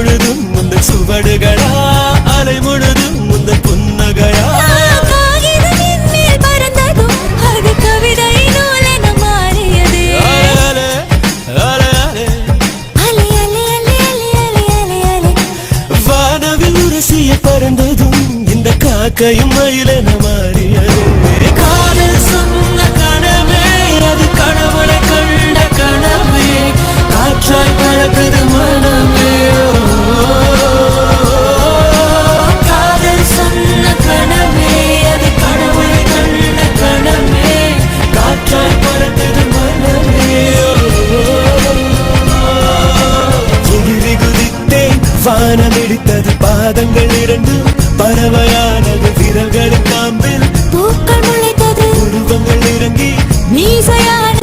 முழுதும் முந்தன் சுவடுகளா, அலை முழுதும் முந்தன் புன்னகையா. வானவில் உரசிய பறந்ததும் இந்த காக்கையும் மயிலென மாறியது. காதல் சொன்ன கனவே அது கடவுளை கண்ட கனவே, காற்றாய் பறக்குது மனமே. காதல் சொன்ன கனவே அது கடவுளை கண்ட கனவே, காற்றாய் பறக்குது மனமே. எகிரி குதித்தேன், வானம் இடித்தது பாதங்கள் இரண்டு, பறவையானது விரல்களின் காம்பில், பூக்கள் முளைத்தது உருவங்கள் இறங்கி மீசையான